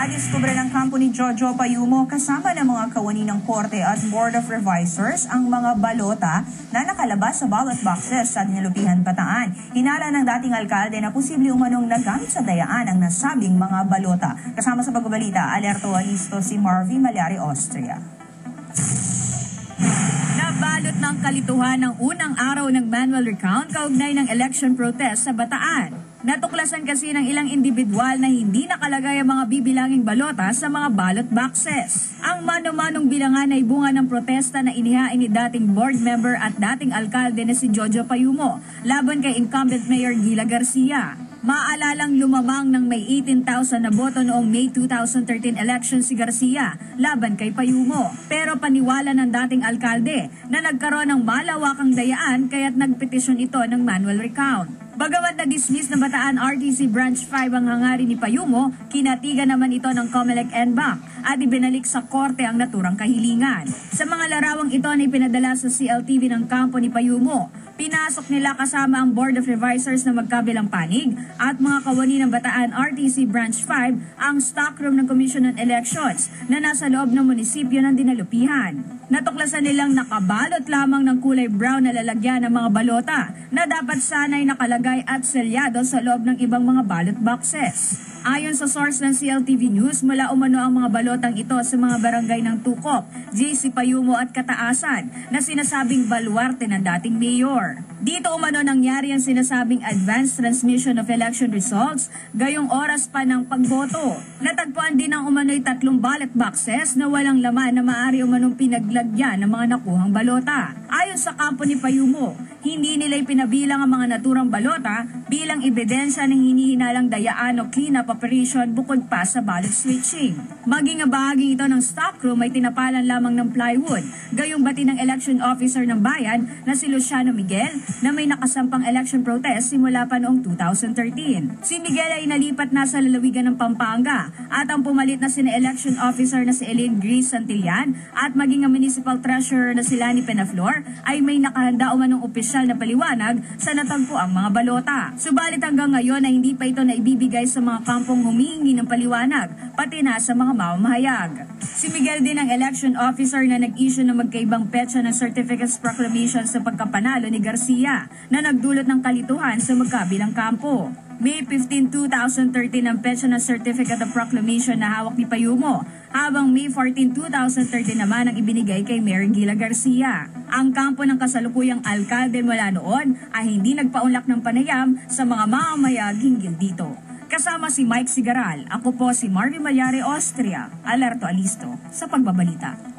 Na-discover ng kampo ni Jojo Payumo kasama ng mga kawani ng Korte at Board of Revisors ang mga balota na nakalabas sa ballot boxes sa Dinalupihan, Bataan. Hinala ng dating alkalde na posible umanong nagamit sa dayaan ang nasabing mga balota. Kasama sa pagbabalita, alerto alisto si Marvy Malyari, Austria. Nabalot ng kalituhan ng unang araw ng manual recount kaugnay ng election protest sa Bataan. Natuklasan kasi ng ilang individual na hindi nakalagay ang mga bibilanging balota sa mga ballot boxes. Ang mano-manong bilangan ay bunga ng protesta na inihain ni dating board member at dating alkalde na si Jojo Payumo laban kay incumbent Mayor Gila Garcia. Maalalang lumamang ng may 18,000 na boto noong May 2013 election si Garcia laban kay Payumo. Pero paniwala ng dating alkalde na nagkaroon ng malawakang dayaan kaya't nagpetisyon ito ng manual recount. Bagamat na-dismiss ng Bataan RTC Branch 5 ang hangarin ni Payumo, kinatigan naman ito ng COMELEC NBAC at ibinalik sa korte ang naturang kahilingan. Sa mga larawang ito na ipinadala sa CLTV ng kampo ni Payumo, pinasok nila kasama ang Board of Revisors na magkabilang panig at mga kawani ng Bataan RTC Branch 5 ang stockroom ng Commission on Elections na nasa loob ng munisipyo ng Dinalupihan. Natuklasan nilang nakabalot lamang ng kulay brown na lalagyan ng mga balota na dapat sana'y nakalagay at selyado sa loob ng ibang mga ballot boxes. Ayon sa source ng CLTV News, mula umano ang mga balotang ito sa mga barangay ng Tukop, JC Payumo at Kataasan na sinasabing baluarte ng dating mayor. Dito umano nangyari ang sinasabing advanced transmission of election results gayong oras pa ng pagboto. Natagpuan din ang umano'y 3 ballot boxes na walang laman na maaari umanong pinaglagyan ng mga nakuhang balota. Ayon sa kampo ni Payumo, hindi nila ipinabilang ang mga naturang balota bilang ebidensya ng hinihinalang dayaan o clean-up operation bukod pa sa ballot switching. Maging ang bahagi ito ng stockroom ay tinapalan lamang ng plywood, gayong bati ng election officer ng bayan na si Luciano Miguel na may nakasampang election protest simula pa noong 2013. Si Miguel ay nalipat na sa lalawigan ng Pampanga at ang pumalit na sina election officer na si Elaine Grace Santillan at maging ang municipal treasurer na si Lani Penaflor ay may nakahanda umanong opisyal na paliwanag sa natagpo ang mga balota. Subalit hanggang ngayon ay hindi pa ito naibibigay sa mga kampong humihingi ng paliwanag, pati na sa mga mamamahayag. Si Miguel din ang election officer na nag-issue ng magkaibang petsa ng certificates proclamation sa pagkapanalo ni Garcia na nagdulot ng kalituhan sa magkabilang kampo. May 15, 2013 ang petsa ng Certificate of Proclamation na hawak ni Payumo, habang May 14, 2013 naman ang ibinigay kay Mayor Gila Garcia. Ang kampo ng kasalukuyang alkalde mula noon ay hindi nagpaunlak ng panayam sa mga mamamayag hinggil dito. Kasama si Mike Sigaral, ako po si Marvy Malyari, Austria, alerto alisto sa pagbabalita.